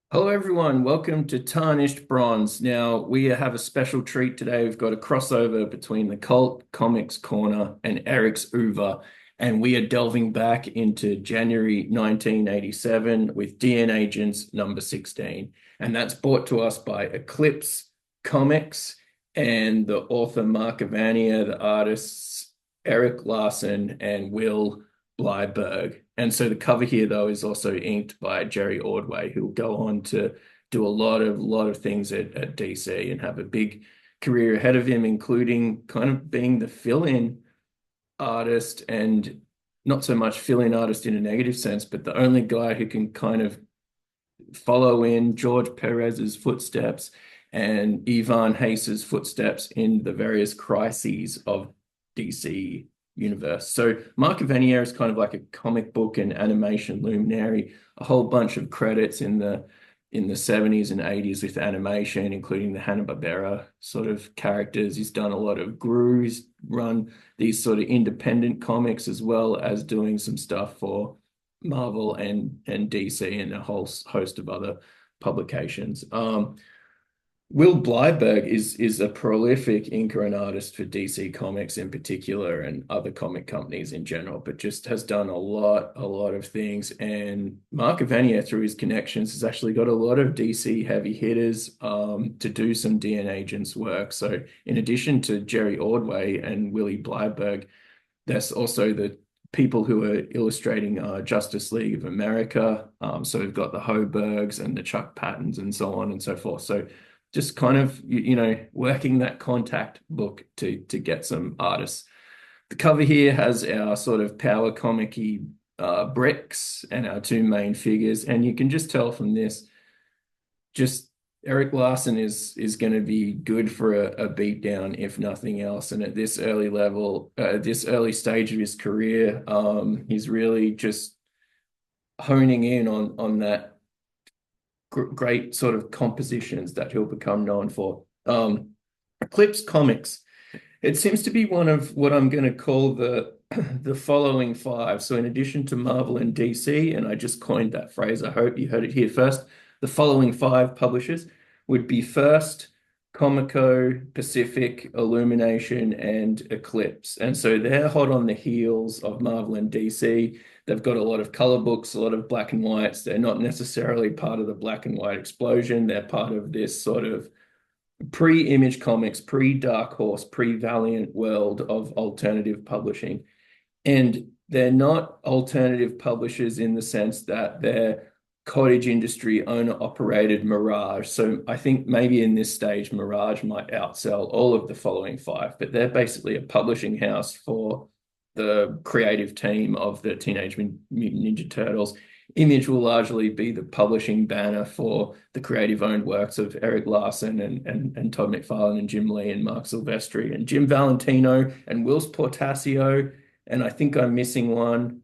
Hello, everyone. Welcome to Tarnished Bronze. Now, we have a special treat today. We've got a crossover between the Cult Comics Corner and Erik's Oeuvre, and we are delving back into January 1987 with DNAgents number 16. And that's brought to us by Eclipse Comics and the author Mark Evanier, the artists Erik Larsen and Will Blyburg. And so the cover here, though, is also inked by Jerry Ordway, who will go on to do a lot of things at DC and have a big career ahead of him, including kind of being the fill-in artist, and not so much fill-in artist in a negative sense, but the only guy who can kind of follow in George Perez's footsteps and Ivan Hayes's footsteps in the various crises of DC universe. So Mark Evanier is kind of like a comic book and animation luminary, a whole bunch of credits in the 70s and 80s with animation, including the Hanna-Barbera sort of characters. He's done a lot of Gru, he's run these sort of independent comics as well as doing some stuff for Marvel and DC and a whole host of other publications. Will Blyburg is a prolific inker and artist for DC Comics in particular and other comic companies in general, but just has done a lot of things. And Mark Evanier, through his connections, has actually got a lot of DC heavy hitters to do some DNAgents work. So in addition to Jerry Ordway and Willie Blyburg, there's also the people who are illustrating Justice League of America. So we've got the Hobergs and the Chuck Pattons and so on and so forth. So just kind of, working that contact book to get some artists. The cover here has our sort of power comic-y bricks and our two main figures. And you can just tell from this, just Erik Larsen is going to be good for a beatdown, if nothing else. And at this early level, this early stage of his career, he's really just honing in on that great sort of compositions that he'll become known for. Eclipse Comics. It seems to be one of what I'm going to call the following five. So in addition to Marvel and DC, and I just coined that phrase, I hope you heard it here first, the following five publishers would be First, Comico, Pacific, Illumination, and Eclipse. And so they're hot on the heels of Marvel and DC. They've got a lot of color books, a lot of black and whites. They're not necessarily part of the black and white explosion. They're part of this sort of pre-Image Comics, pre-Dark Horse, pre-Valiant world of alternative publishing. And they're not alternative publishers in the sense that they're cottage industry owner-operated Mirage. So I think maybe in this stage, Mirage might outsell all of the following five, but they're basically a publishing house for the creative team of the Teenage Mutant Ninja Turtles. Image will largely be the publishing banner for the creative owned works of Erik Larsen and Todd McFarlane and Jim Lee and Mark Silvestri and Jim Valentino and Whilce Portacio. And I think I'm missing one,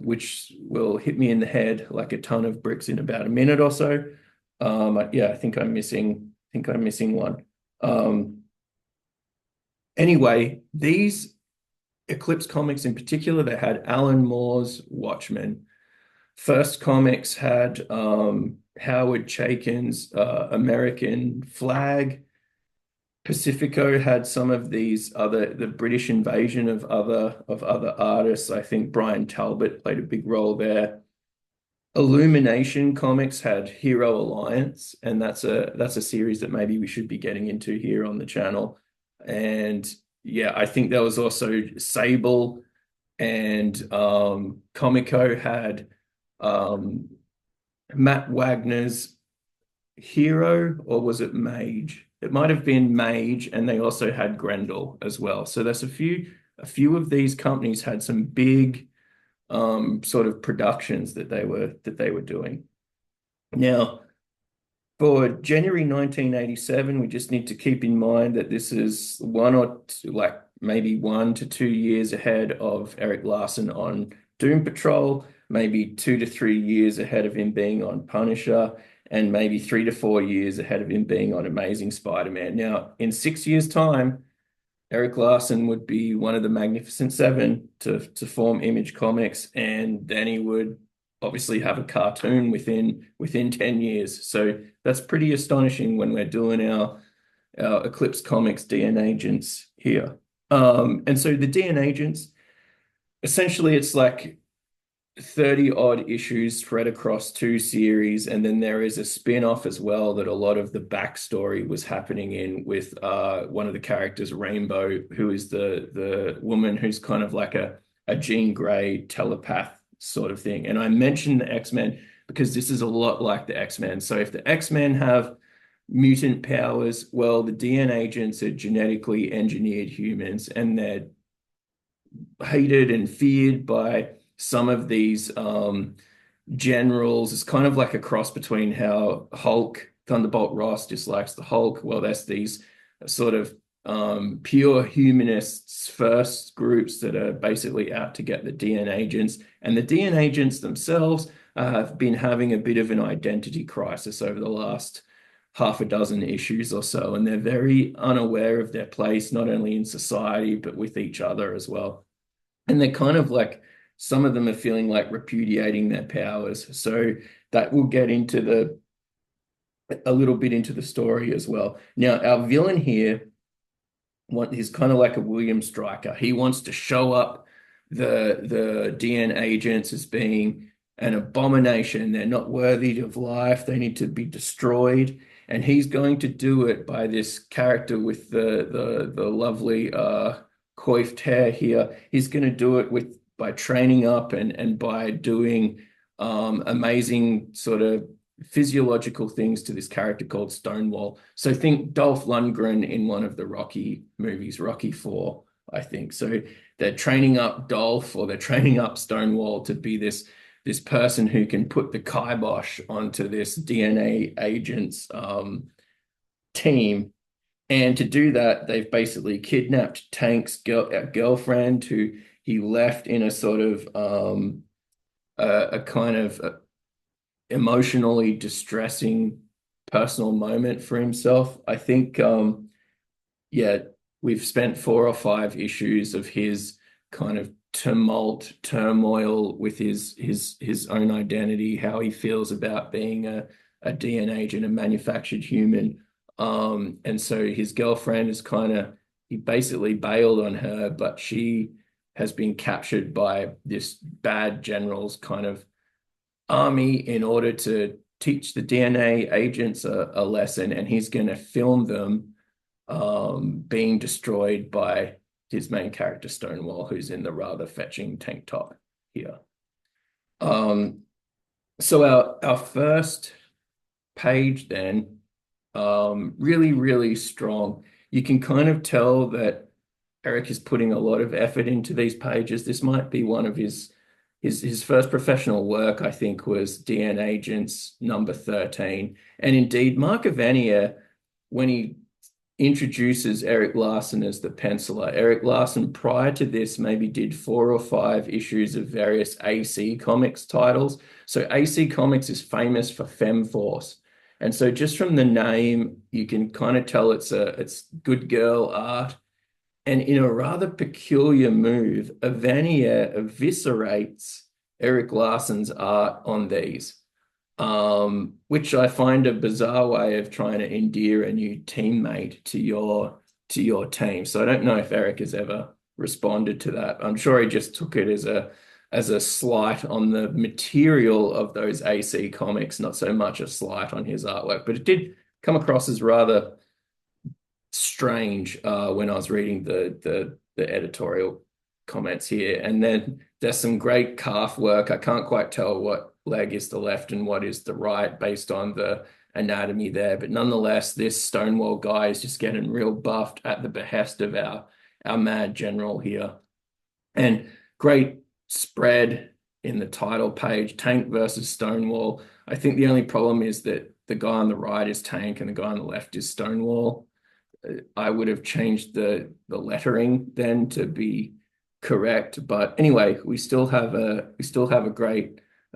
which will hit me in the head like a ton of bricks in about a minute or so. Yeah, I think I'm missing one. Anyway, these Eclipse Comics in particular, they had Alan Moore's Watchmen. First Comics had Howard Chaykin's American Flag. Pacifico had some of the British invasion of other artists. I think Brian Talbot played a big role there. Illumination Comics had Hero Alliance, and that's a series that maybe we should be getting into here on the channel. And yeah, I think there was also Sable, and Comico had Matt Wagner's Hero, or was it Mage? It might have been Mage, and they also had Grendel as well. So there's a few of these companies had some big sort of productions that they were doing. Now, for January 1987, we just need to keep in mind that this is one or two, like maybe 1 to 2 years ahead of Erik Larsen on Doom Patrol, maybe 2 to 3 years ahead of him being on Punisher, and maybe 3 to 4 years ahead of him being on Amazing Spider-Man. Now, in 6 years' time, Erik Larsen would be one of the Magnificent Seven to form Image Comics, and then he would obviously have a cartoon within 10 years. So that's pretty astonishing when we're doing our Eclipse Comics DNAgents here. And so the DNAgents, essentially it's like 30 odd issues spread across two series, and then there is a spin-off as well that a lot of the backstory was happening in with one of the characters, Rainbow, who is the woman who's kind of like a Jean Grey telepath sort of thing. And I mentioned the X-Men because this is a lot like the X-Men. So if the X-Men have mutant powers, well, the DNAgents are genetically engineered humans, and they're hated and feared by some of these generals. It's kind of like a cross between how Hulk, Thunderbolt Ross dislikes the Hulk. Well, that's these sort of pure humanists first groups that are basically out to get the DNAgents. And the DNAgents themselves have been having a bit of an identity crisis over the last half a dozen issues or so. And they're very unaware of their place, not only in society, but with each other as well. And they're kind of like, some of them are feeling like repudiating their powers. So that will get into a little bit into the story as well. Now, our villain here, he's kind of like a William Stryker. He wants to show up the DNAgents as being an abomination. They're not worthy of life. They need to be destroyed. And he's going to do it by this character with the lovely coiffed hair here. He's going to do it by training up and by doing amazing sort of physiological things to this character called Stonewall. So think Dolph Lundgren in one of the Rocky movies, Rocky 4, I think. So they're training up Dolph, or they're training up Stonewall to be this person who can put the kibosh onto this DNAgents team. And to do that, they've basically kidnapped Tank's girlfriend, who he left in a sort of a kind of emotionally distressing personal moment for himself. I think, yeah, we've spent 4 or 5 issues of his kind of turmoil with his own identity, how he feels about being a DNAgent, a manufactured human. And so his girlfriend is he basically bailed on her, but she has been captured by this bad general's kind of army in order to teach the DNAgents a lesson, and he's going to film them being destroyed by his main character, Stonewall, who's in the rather fetching tank top here. So our first page then, really, really strong. You can kind of tell that Erik is putting a lot of effort into these pages. This might be one of his first professional work, I think, was DNAgents number 13. And indeed, Mark Evanier, when he introduces Erik Larsen as the penciler, Erik Larsen prior to this maybe did 4 or 5 issues of various AC Comics titles. So AC Comics is famous for Femforce. And so just from the name, you can kind of tell it's good girl art. And in a rather peculiar move, Evanier eviscerates Erik Larsen's art on these, which I find a bizarre way of trying to endear a new teammate to your team. So I don't know if Erik has ever responded to that. I'm sure he just took it as a slight on the material of those AC Comics, not so much a slight on his artwork. But it did come across as rather strange when I was reading the editorial comments here. And then there's some great calf work. I can't quite tell what leg is the left and what is the right based on the anatomy there, but nonetheless, this Stonewall guy is just getting real buffed at the behest of our mad general here. And great spread in the title page, Tank versus Stonewall. I think the only problem is that the guy on the right is Tank and the guy on the left is Stonewall. I would have changed the lettering then to be correct, but anyway, we still have a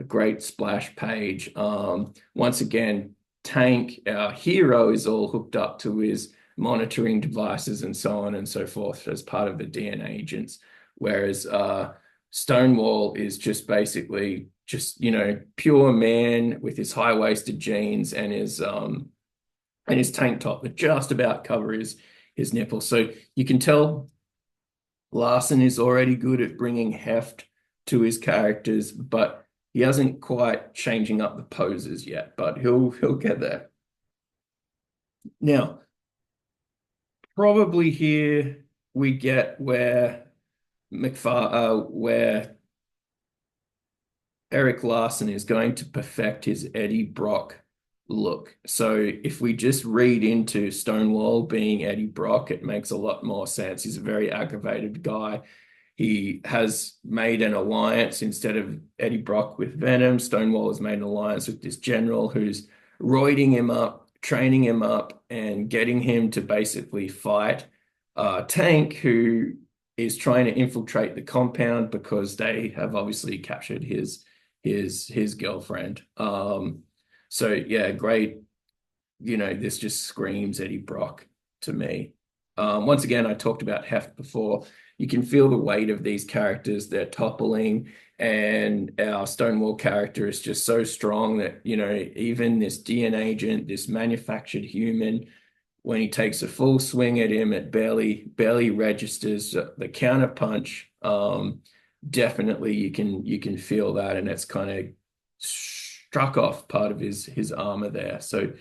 great splash page. Once again, Tank, our hero, is all hooked up to his monitoring devices and so on and so forth as part of the DNAgents, whereas Stonewall is just basically just, pure man with his high-waisted jeans and his tank top that just about cover his nipples. So you can tell Larsen is already good at bringing heft to his characters, but he hasn't quite changing up the poses yet, but he'll get there. Now, probably here we get where Erik Larsen is going to perfect his Eddie Brock look. So if we just read into Stonewall being Eddie Brock, it makes a lot more sense. He's a very aggravated guy. He has made an alliance instead of Eddie Brock with Venom. Stonewall has made an alliance with this general who's roiding him up, training him up, and getting him to basically fight Tank, who is trying to infiltrate the compound because they have obviously captured his girlfriend. So yeah, great. This just screams Eddie Brock to me. Once again, I talked about heft before. You can feel the weight of these characters. They're toppling, and our Stonewall character is just so strong that, even this DNA agent, this manufactured human, when he takes a full swing at him, it barely registers the counter punch. Definitely you can feel that, and it's kind of struck off part of his armor there. So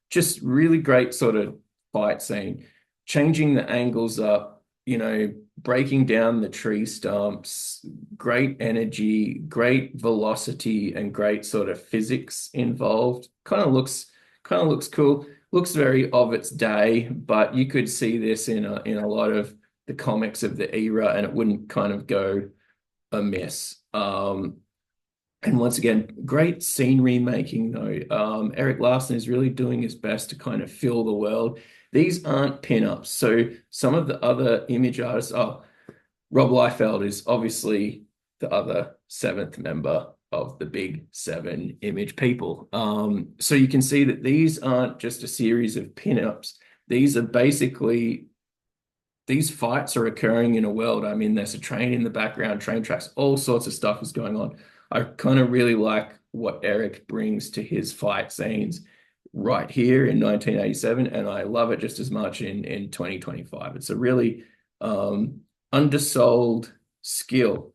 just really great sort of fight scene, changing the angles up, breaking down the tree stumps, great energy, great velocity, and great sort of physics involved. Kind of looks cool. Looks very of its day, but you could see this in a lot of the comics of the era, and it wouldn't kind of go amiss. And once again, great scenery making though. Erik Larsen is really doing his best to kind of fill the world. These aren't pinups. So some of the other image artists, Rob Liefeld is obviously the other seventh member of the big seven image people. So you can see that these aren't just a series of pinups. These are basically, these fights are occurring in a world. I mean, there's a train in the background, train tracks, all sorts of stuff is going on. I kind of really like what Erik brings to his fight scenes right here in 1987, and I love it just as much in 2025. It's a really undersold skill.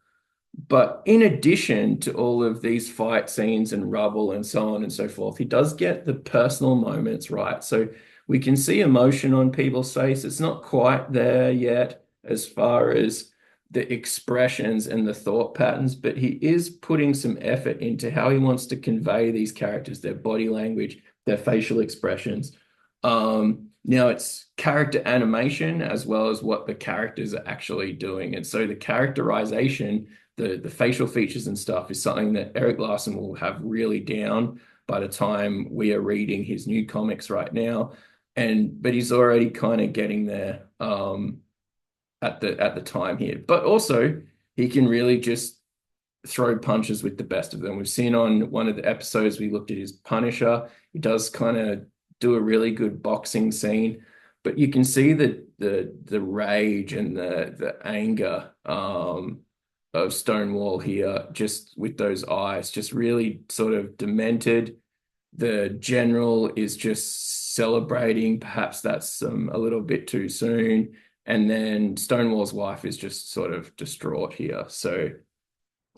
But in addition to all of these fight scenes and rubble and so on and so forth, he does get the personal moments right. So we can see emotion on people's face. It's not quite there yet as far as the expressions and the thought patterns, but he is putting some effort into how he wants to convey these characters, their body language, their facial expressions. Now it's character animation as well as what the characters are actually doing. And so the characterization, the facial features and stuff is something that Erik Larsen will have really down by the time we are reading his new comics right now. But he's already kind of getting there at the time here. But also he can really just throw punches with the best of them. We've seen on one of the episodes we looked at his Punisher. He does kind of do a really good boxing scene, but you can see the rage and the anger of Stonewall here, just with those eyes, just really sort of demented. The general is just celebrating. Perhaps that's a little bit too soon. And then Stonewall's wife is just sort of distraught here. So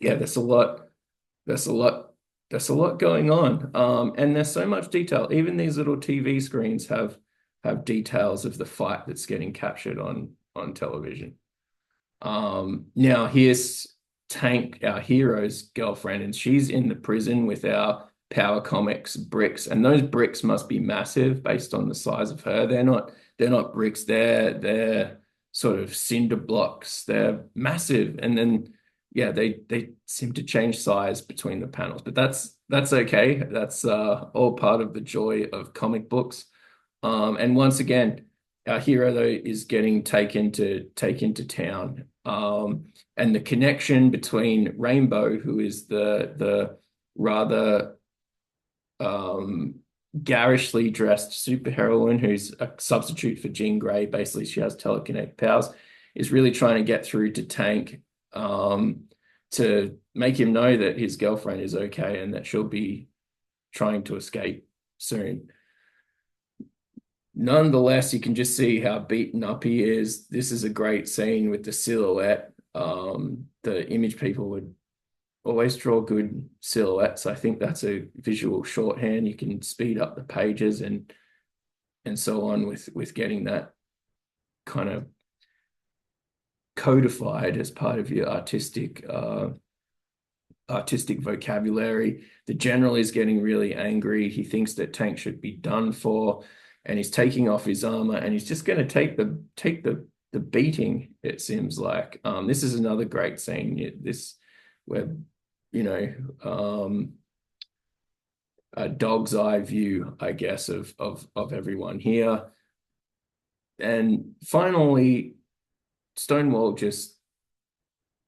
yeah, there's a lot going on. And there's so much detail. Even these little TV screens have details of the fight that's getting captured on television. Now here's Tank, our hero's girlfriend, and she's in the prison with our Power Comics bricks, and those bricks must be massive based on the size of her. They're not bricks, they're sort of cinder blocks. They're massive. And then yeah, they seem to change size between the panels, but that's okay. That's all part of the joy of comic books. And once again, our hero though is getting taken to town. And the connection between Rainbow, who is the rather garishly dressed superheroine who's a substitute for Jean Grey. Basically, she has telekinetic powers, is really trying to get through to Tank to make him know that his girlfriend is okay and that she'll be trying to escape soon. Nonetheless, you can just see how beaten up he is. This is a great scene with the silhouette. The image people would always draw good silhouettes. I think that's a visual shorthand. You can speed up the pages and so on with getting that kind of codified as part of your artistic vocabulary. The general is getting really angry. He thinks that Tank should be done for, and he's taking off his armor, and he's just going to take the beating, it seems like. This is another great scene. This where, you know, a dog's eye view, I guess, of everyone here. And finally, Stonewall just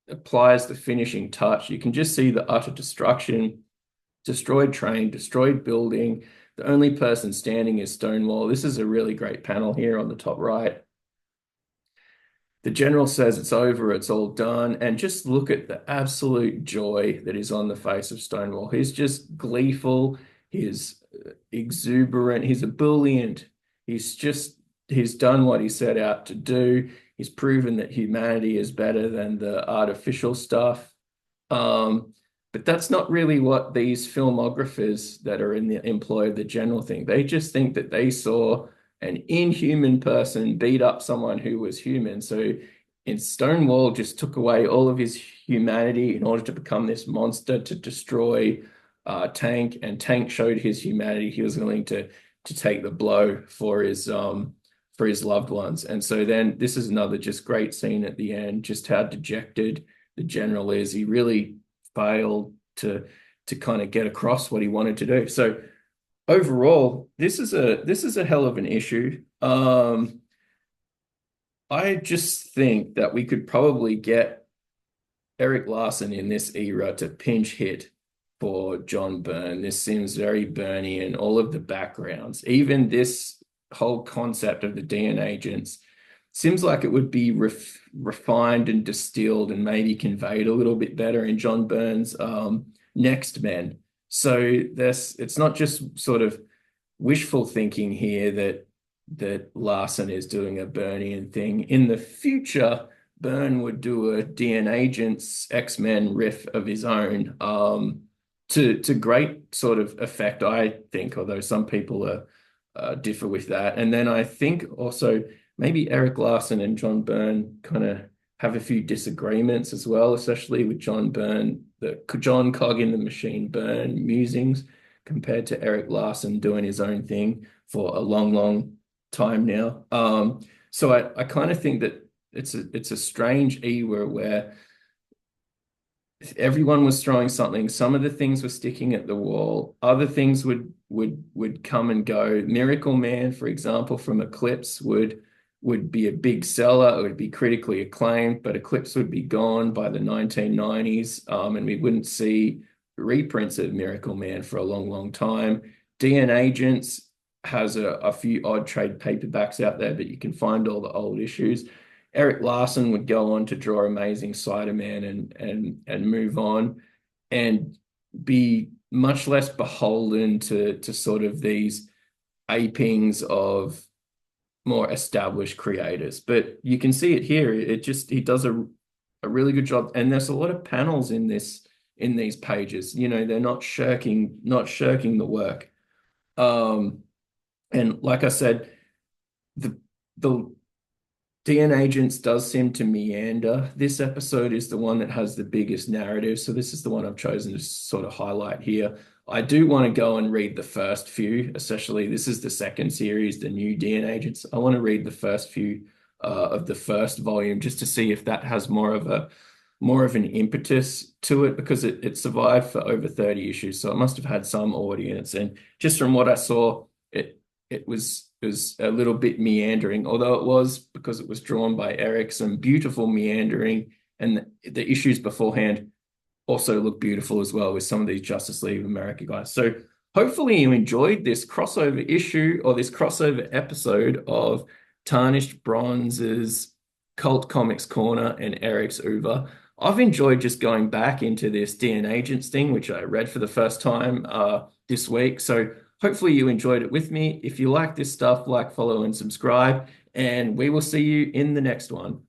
applies the finishing touch. You can just see the utter destruction, destroyed train, destroyed building. The only person standing is Stonewall. This is a really great panel here on the top right. The general says it's over, it's all done. And just look at the absolute joy that is on the face of Stonewall. He's just gleeful. He's exuberant. He's ebullient. He's done what he set out to do. He's proven that humanity is better than the artificial stuff. But that's not really what these filmographers that are in the employ of the general think. They just think that they saw an inhuman person beat up someone who was human. So in Stonewall just took away all of his humanity in order to become this monster to destroy Tank, and Tank showed his humanity. He was willing to take the blow for his loved ones. And so then this is another just great scene at the end, just how dejected the general is. He really failed to kind of get across what he wanted to do. So overall, this is a hell of an issue. I just think that we could probably get Erik Larsen in this era to pinch hit for John Byrne. This seems very Byrnean, all of the backgrounds, even this whole concept of the DNAgents seems like it would be refined and distilled and maybe conveyed a little bit better in John Byrne's Next Men. So it's not just sort of wishful thinking here that Larsen is doing a Byrnean thing. In the future, Byrne would do a DNAgents X-Men riff of his own to great sort of effect, I think, although some people differ with that. And then I think also maybe Erik Larsen and John Byrne kind of have a few disagreements as well, especially with John Byrne, the John Cog in the Machine Byrne musings compared to Erik Larsen doing his own thing for a long, long time now. So I kind of think that it's a strange era where everyone was throwing something. Some of the things were sticking at the wall. Other things would come and go. Miracle Man, for example, from Eclipse would be a big seller. It would be critically acclaimed, but Eclipse would be gone by the 1990s, and we wouldn't see reprints of Miracle Man for a long, long time. DNAgents has a few odd trade paperbacks out there, but you can find all the old issues. Erik Larsen would go on to draw Amazing Spider-Man and move on and be much less beholden to sort of these apings of more established creators. But you can see it here. He does a really good job. And there's a lot of panels in these pages. You know, they're not shirking the work. And like I said, the DNAgents does seem to meander. This episode is the one that has the biggest narrative, so this is the one I've chosen to sort of highlight here. I do want to go and read the first few, especially this is the second series, the new DNAgents. I want to read the first few of the first volume just to see if that has more of an impetus to it, because it survived for over 30 issues, so it must have had some audience. And just from what I saw, it was a little bit meandering, although it was, because it was drawn by Erik, some beautiful meandering, and the issues beforehand also look beautiful as well with some of these Justice League of America guys. So hopefully you enjoyed this crossover issue or this crossover episode of Tarnished Bronze's Cult Comics Corner and Erik's Oeuvre. I've enjoyed just going back into this DNAgents thing, which I read for the first time this week. So hopefully you enjoyed it with me. If you like this stuff, like, follow, and subscribe, and we will see you in the next one.